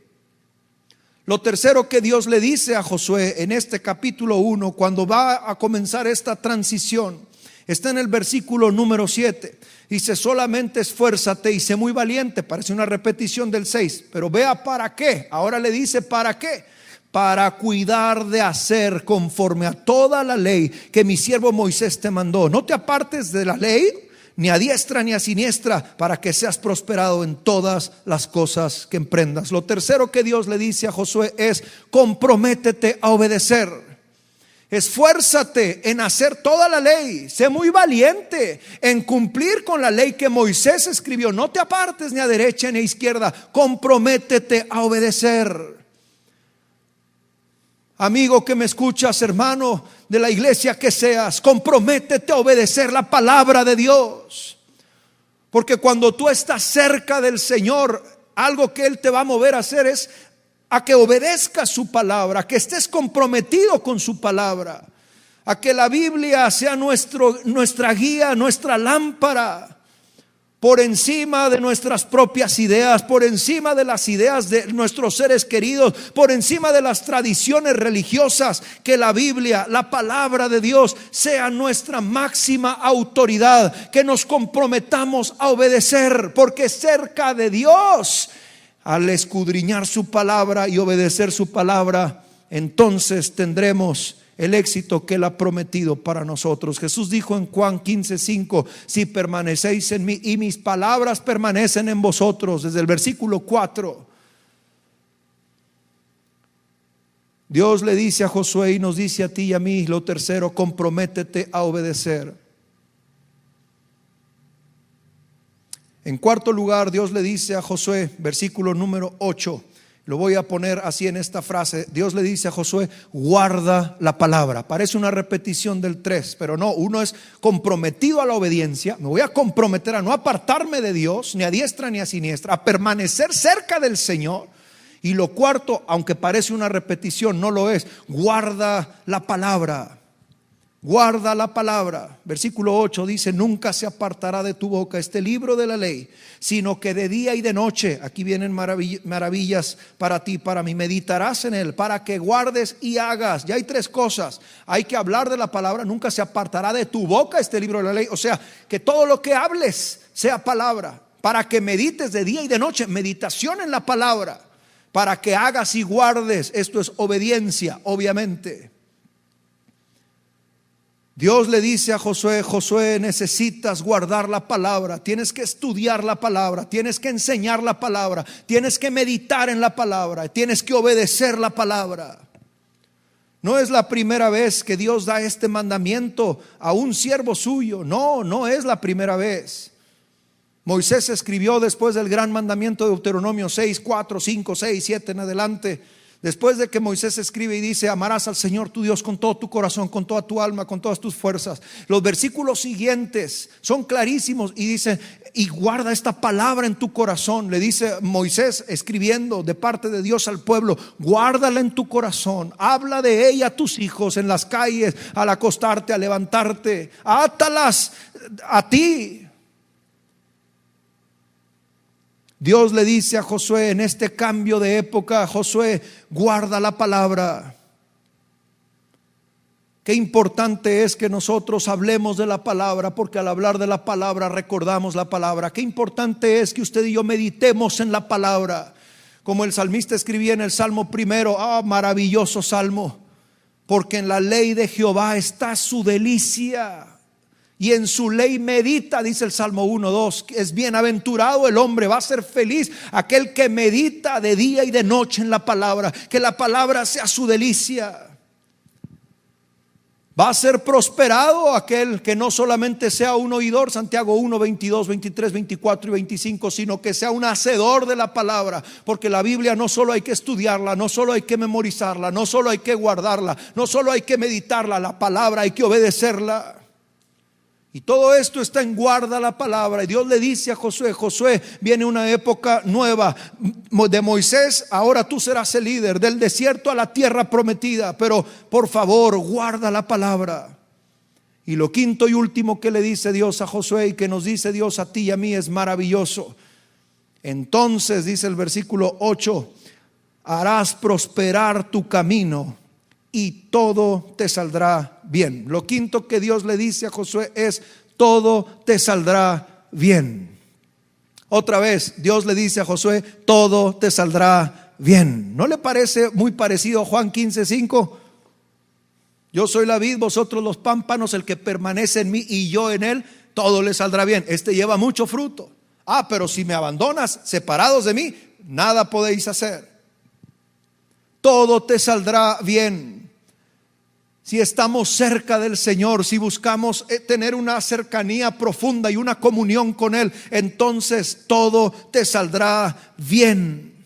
Lo tercero que Dios le dice a Josué en este capítulo 1, cuando va a comenzar esta transición, está en el versículo número 7. Dice: solamente esfuérzate y sé muy valiente. Parece una repetición del 6, pero vea para qué. Ahora le dice para qué: para cuidar de hacer conforme a toda la ley que mi siervo Moisés te mandó. No te apartes de la ley, ni a diestra ni a siniestra, para que seas prosperado en todas las cosas que emprendas. Lo tercero que Dios le dice a Josué es: comprométete a obedecer. Esfuérzate en hacer toda la ley, sé muy valiente en cumplir con la ley que Moisés escribió. No te apartes ni a derecha ni a izquierda, comprométete a obedecer. Amigo que me escuchas, hermano de la iglesia que seas, comprométete a obedecer la palabra de Dios, porque cuando tú estás cerca del Señor, algo que Él te va a mover a hacer es a que obedezcas su palabra, que estés comprometido con su palabra. a que la Biblia sea nuestra guía, nuestra lámpara, por encima de nuestras propias ideas, por encima de las ideas de nuestros seres queridos, por encima de las tradiciones religiosas. Que la Biblia, la palabra de Dios, sea nuestra máxima autoridad, que nos comprometamos a obedecer, porque cerca de Dios, al escudriñar su palabra y obedecer su palabra, entonces tendremos el éxito que Él ha prometido para nosotros. Jesús dijo en Juan 15:5: si permanecéis en mí y mis palabras permanecen en vosotros. Desde el versículo 4, Dios le dice a Josué y nos dice a ti y a mí lo tercero: comprométete a obedecer. En cuarto lugar, Dios le dice a Josué, versículo número 8, lo voy a poner así en esta frase. Dios le dice a Josué: guarda la palabra. Parece una repetición del 3, pero no. Uno es comprometido a la obediencia. Me voy a comprometer a no apartarme de Dios, ni a diestra ni a siniestra, a permanecer cerca del Señor. Y lo cuarto, aunque parece una repetición, no lo es: guarda la palabra. Guarda la palabra. Versículo 8 dice: nunca se apartará de tu boca este libro de la ley, sino que de día y de noche, aquí vienen maravillas para ti, para mí, meditarás en él, para que guardes y hagas. Ya hay tres cosas. Hay que hablar de la palabra. Nunca se apartará de tu boca este libro de la ley. O sea, que todo lo que hables sea palabra, para que medites de día y de noche. Meditación en la palabra, para que hagas y guardes. Esto es obediencia, obviamente. Dios le dice a Josué: Josué, necesitas guardar la palabra, tienes que estudiar la palabra, tienes que enseñar la palabra, tienes que meditar en la palabra, tienes que obedecer la palabra. No es la primera vez que Dios da este mandamiento a un siervo suyo. No es la primera vez. Moisés escribió después del gran mandamiento de Deuteronomio 6, 4, 5, 6, 7 en adelante. Después de que Moisés escribe y dice: amarás al Señor tu Dios con todo tu corazón, con toda tu alma, con todas tus fuerzas. Los versículos siguientes son clarísimos y dice: y guarda esta palabra en tu corazón. Le dice Moisés, escribiendo de parte de Dios al pueblo: guárdala en tu corazón, habla de ella a tus hijos en las calles, al acostarte, al levantarte, átalas a ti. Dios le dice a Josué en este cambio de época: Josué, guarda la palabra. Qué importante es que nosotros hablemos de la palabra, porque al hablar de la palabra recordamos la palabra. Qué importante es que usted y yo meditemos en la palabra, como el salmista escribía en el Salmo primero. Maravilloso salmo: porque en la ley de Jehová está su delicia, y en su ley medita, dice el Salmo 1:2. Es bienaventurado el hombre, va a ser feliz aquel que medita de día y de noche en la palabra. Que la palabra sea su delicia. Va a ser prosperado aquel que no solamente sea un oidor, Santiago 1, 22, 23, 24 y 25, sino que sea un hacedor de la palabra. Porque la Biblia no solo hay que estudiarla, no solo hay que memorizarla, no solo hay que guardarla, no solo hay que meditarla. La palabra hay que obedecerla. Y todo esto está en guarda la palabra. Y Dios le dice a Josué: Josué, viene una época nueva. De Moisés, ahora tú serás el líder. Del desierto a la tierra prometida. Pero por favor, guarda la palabra. Y lo quinto y último que le dice Dios a Josué, y que nos dice Dios a ti y a mí, es maravilloso. Entonces, dice el versículo 8: harás prosperar tu camino y todo te saldrá bien. Lo quinto que Dios le dice a Josué es: todo te saldrá bien. Otra vez Dios le dice a Josué: todo te saldrá bien. ¿No le parece muy parecido a Juan 15:5? Yo soy la vid, vosotros los pámpanos, el que permanece en mí y yo en él, todo le saldrá bien. Este lleva mucho fruto. Pero si me abandonas, separados de mí, nada podéis hacer. Todo te saldrá bien. Si estamos cerca del Señor, si buscamos tener una cercanía profunda y una comunión con Él, entonces todo te saldrá bien.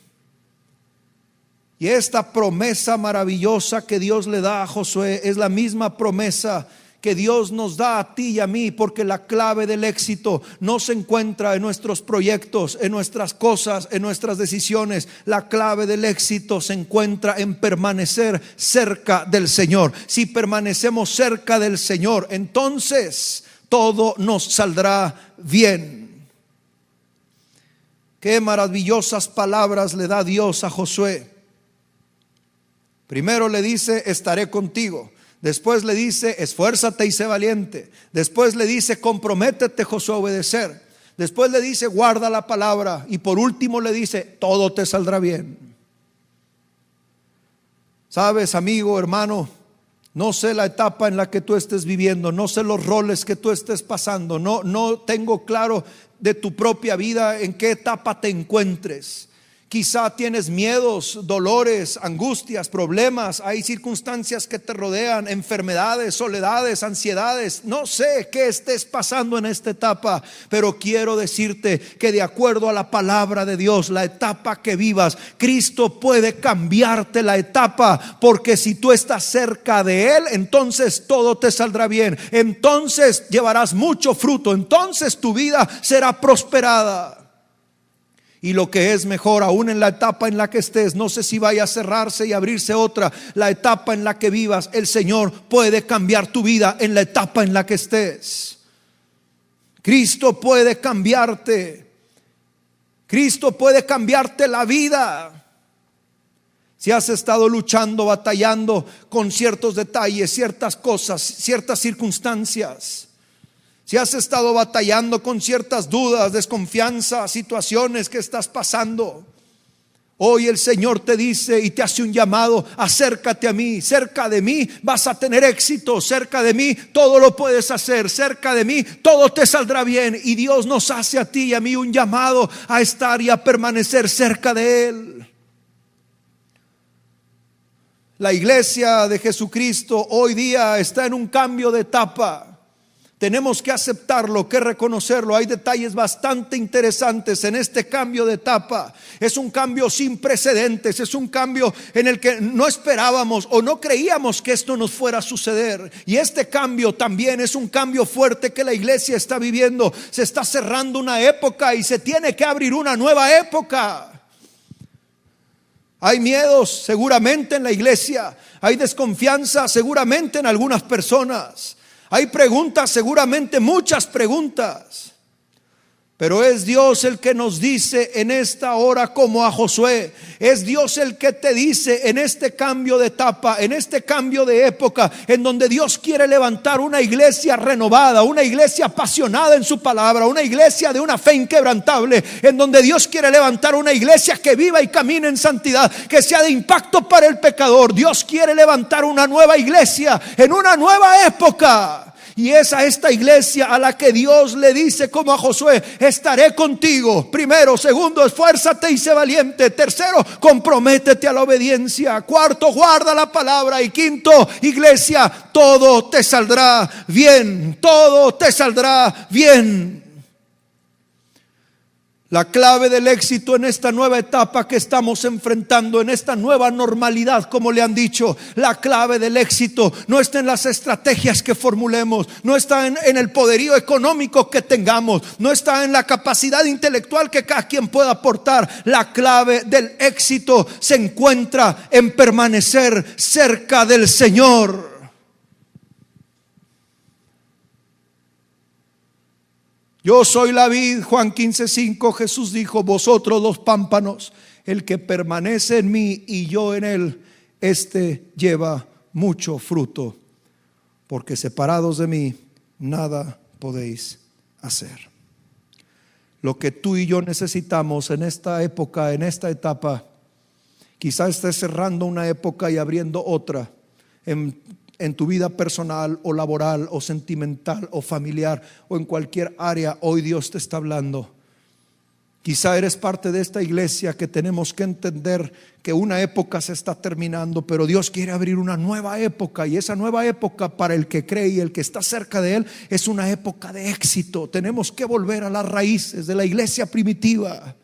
Y esta promesa maravillosa que Dios le da a Josué es la misma promesa que Dios nos da a ti y a mí, porque la clave del éxito no se encuentra en nuestros proyectos, en nuestras cosas, en nuestras decisiones. La clave del éxito se encuentra en permanecer cerca del Señor. Si permanecemos cerca del Señor, entonces todo nos saldrá bien. Qué maravillosas palabras le da Dios a Josué. Primero le dice: estaré contigo. Después le dice: esfuérzate y sé valiente. Después le dice: comprométete, Josué, a obedecer. Después le dice: guarda la palabra. Y por último le dice: todo te saldrá bien. Sabes, amigo, hermano, no sé la etapa en la que tú estés viviendo, no sé los roles que tú estés pasando, no tengo claro de tu propia vida en qué etapa te encuentres. Quizá tienes miedos, dolores, angustias, problemas. Hay circunstancias que te rodean, enfermedades, soledades, ansiedades. No sé qué estés pasando en esta etapa, pero quiero decirte que de acuerdo a la palabra de Dios, la etapa que vivas, Cristo puede cambiarte la etapa, porque si tú estás cerca de Él, entonces todo te saldrá bien. Entonces llevarás mucho fruto, entonces tu vida será prosperada. Y lo que es mejor, aún en la etapa en la que estés, no sé si vaya a cerrarse y abrirse otra, la etapa en la que vivas, el Señor puede cambiar tu vida en la etapa en la que estés. Cristo puede cambiarte. Cristo puede cambiarte la vida. Si has estado luchando, batallando con ciertos detalles, ciertas cosas, ciertas circunstancias, si has estado batallando con ciertas dudas, desconfianza, situaciones que estás pasando, hoy el Señor te dice y te hace un llamado: acércate a mí. Cerca de mí vas a tener éxito. Cerca de mí todo lo puedes hacer. Cerca de mí todo te saldrá bien. Y Dios nos hace a ti y a mí un llamado a estar y a permanecer cerca de Él. La iglesia de Jesucristo hoy día está en un cambio de etapa. Tenemos que aceptarlo, que reconocerlo. Hay detalles bastante interesantes en este cambio de etapa. Es un cambio sin precedentes. Es un cambio en el que no esperábamos o no creíamos que esto nos fuera a suceder. Y este cambio también es un cambio fuerte que la iglesia está viviendo. Se está cerrando una época y se tiene que abrir una nueva época. Hay miedos seguramente en la iglesia. Hay desconfianza seguramente en algunas personas. Hay preguntas, seguramente muchas preguntas. Pero es Dios el que nos dice en esta hora, como a Josué, es Dios el que te dice en este cambio de etapa, en este cambio de época, en donde Dios quiere levantar una iglesia renovada, una iglesia apasionada en su palabra, una iglesia de una fe inquebrantable, en donde Dios quiere levantar una iglesia que viva y camine en santidad, que sea de impacto para el pecador. Dios quiere levantar una nueva iglesia en una nueva época. Y es a esta iglesia a la que Dios le dice, como a Josué: estaré contigo. Primero, segundo, esfuérzate y sé valiente. Tercero, comprométete a la obediencia. Cuarto, guarda la palabra. Y quinto, iglesia, todo te saldrá bien. Todo te saldrá bien. La clave del éxito en esta nueva etapa que estamos enfrentando, en esta nueva normalidad, como le han dicho, la clave del éxito no está en las estrategias que formulemos, no está en el poderío económico que tengamos, no está en la capacidad intelectual que cada quien pueda aportar. La clave del éxito se encuentra en permanecer cerca del Señor. Yo soy la vid, Juan 15:5, Jesús dijo: vosotros los pámpanos, el que permanece en mí y yo en él, este lleva mucho fruto, porque separados de mí nada podéis hacer. Lo que tú y yo necesitamos en esta época, en esta etapa, quizá estés cerrando una época y abriendo otra en tu vida personal o laboral o sentimental o familiar o en cualquier área. Hoy Dios te está hablando. Quizá eres parte de esta iglesia que tenemos que entender que una época se está terminando, pero Dios quiere abrir una nueva época, y esa nueva época para el que cree y el que está cerca de Él es una época de éxito. Tenemos que volver a las raíces de la iglesia primitiva.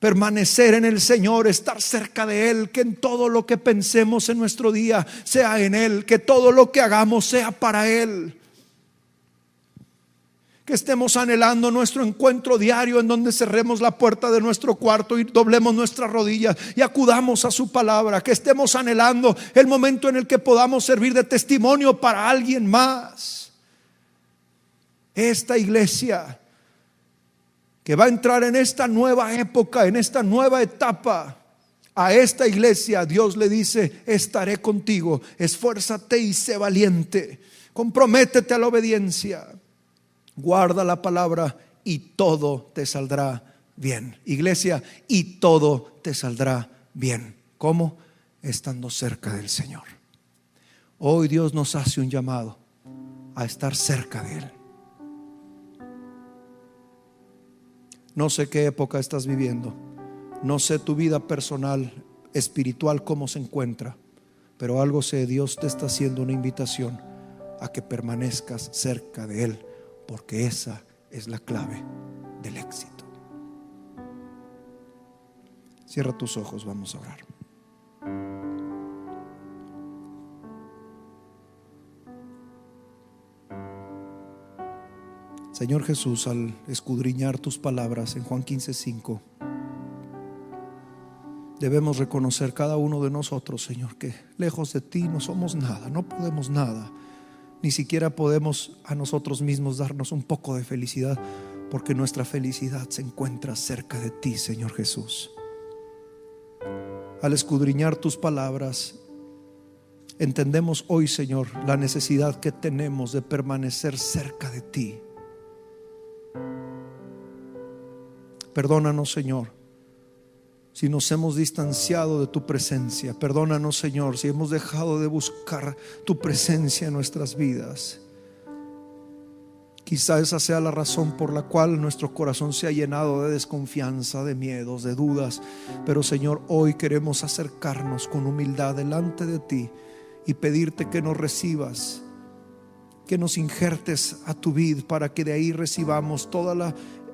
permanecer en el Señor, estar cerca de Él, que en todo lo que pensemos en nuestro día sea en Él, que todo lo que hagamos sea para Él. Que estemos anhelando nuestro encuentro diario en donde cerremos la puerta de nuestro cuarto y doblemos nuestras rodillas y acudamos a su palabra. Que estemos anhelando el momento en el que podamos servir de testimonio para alguien más. Esta iglesia que va a entrar en esta nueva época, en esta nueva etapa, a esta iglesia Dios le dice: estaré contigo, esfuérzate y sé valiente, comprométete a la obediencia. Guarda la palabra y todo te saldrá bien. Iglesia, y todo te saldrá bien. ¿Cómo? Estando cerca del Señor. Hoy Dios nos hace un llamado a estar cerca de Él. No sé qué época estás viviendo, no sé tu vida personal, espiritual, cómo se encuentra, pero algo sé: Dios te está haciendo una invitación a que permanezcas cerca de Él, porque esa es la clave del éxito. Cierra tus ojos, vamos a orar. Señor Jesús, al escudriñar tus palabras en Juan 15:5, debemos reconocer cada uno de nosotros, Señor, que lejos de ti no somos nada, no podemos nada. Ni siquiera podemos a nosotros mismos darnos un poco de felicidad, porque nuestra felicidad se encuentra cerca de ti, Señor Jesús. Al escudriñar tus palabras, entendemos hoy, Señor, la necesidad que tenemos de permanecer cerca de ti. Perdónanos, Señor, si nos hemos distanciado de tu presencia. Perdónanos, Señor, si hemos dejado de buscar tu presencia en nuestras vidas. Quizá esa sea la razón por la cual nuestro corazón se ha llenado de desconfianza, de miedos, de dudas. Pero, Señor, hoy queremos acercarnos con humildad delante de ti y pedirte que nos recibas, que nos injertes a tu vid, para que de ahí recibamos toda la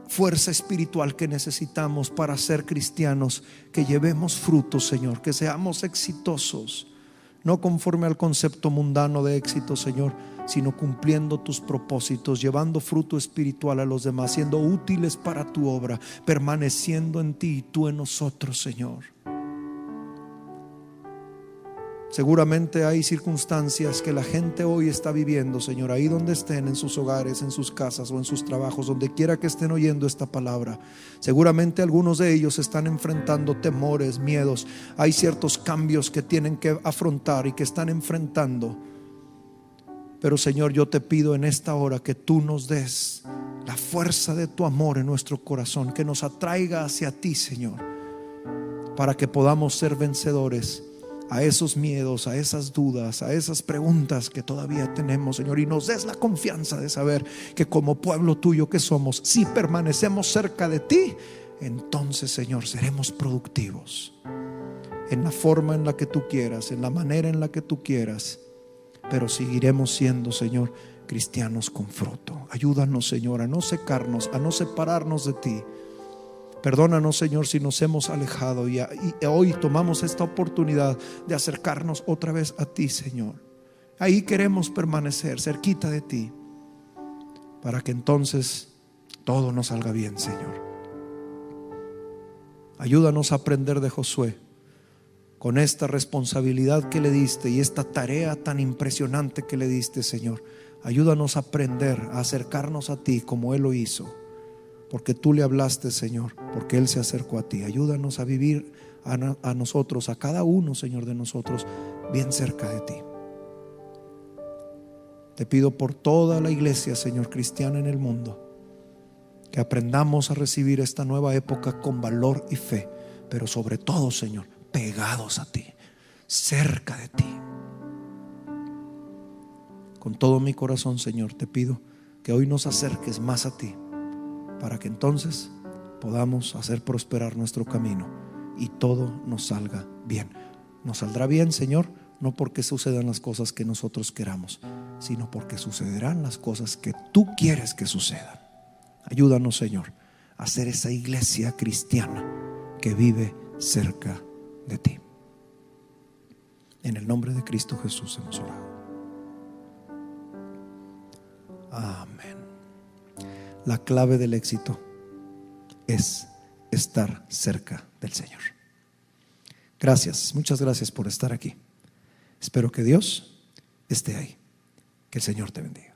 fuerza espiritual que necesitamos para ser cristianos, que llevemos frutos, Señor, que seamos exitosos, no conforme al concepto mundano de éxito, Señor, sino cumpliendo tus propósitos, llevando fruto espiritual a los demás, siendo útiles para tu obra, permaneciendo en ti y tú en nosotros, Señor. Seguramente hay circunstancias que la gente hoy está viviendo, Señor, ahí donde estén, en sus hogares, en sus casas o en sus trabajos, donde quiera que estén oyendo esta palabra. Seguramente algunos de ellos están enfrentando temores, miedos. Hay ciertos cambios que tienen que afrontar y que están enfrentando. Pero, Señor, yo te pido en esta hora que tú nos des la fuerza de tu amor en nuestro corazón, que nos atraiga hacia ti, Señor, para que podamos ser vencedores a esos miedos, a esas dudas, a esas preguntas que todavía tenemos, Señor, y nos des la confianza de saber que como pueblo tuyo que somos, si permanecemos cerca de ti, entonces, Señor, seremos productivos en la forma en la que tú quieras, en la manera en la que tú quieras, pero seguiremos siendo, Señor, cristianos con fruto. Ayúdanos, Señor, a no secarnos, a no separarnos de ti. Perdónanos, Señor, si nos hemos alejado y hoy tomamos esta oportunidad de acercarnos otra vez a ti, Señor. Ahí queremos permanecer cerquita de ti, para que entonces todo nos salga bien, Señor. Ayúdanos a aprender de Josué con esta responsabilidad que le diste y esta tarea tan impresionante que le diste, Señor. Ayúdanos a aprender a acercarnos a ti como Él lo hizo, porque tú le hablaste, Señor, porque Él se acercó a ti. Ayúdanos a vivir a nosotros, a cada uno, Señor, de nosotros, bien cerca de ti. Te pido por toda la iglesia, Señor, cristiana en el mundo, que aprendamos a recibir esta nueva época con valor y fe, pero sobre todo, Señor, pegados a ti, cerca de ti. Con todo mi corazón, Señor, te pido que hoy nos acerques más a ti, para que entonces podamos hacer prosperar nuestro camino y todo nos salga bien. Nos saldrá bien, Señor, no porque sucedan las cosas que nosotros queramos, sino porque sucederán las cosas que tú quieres que sucedan. Ayúdanos, Señor, a ser esa iglesia cristiana que vive cerca de ti. En el nombre de Cristo Jesús hemos orado. Amén. La clave del éxito es estar cerca del Señor. Gracias, muchas gracias por estar aquí. Espero que Dios esté ahí. Que el Señor te bendiga.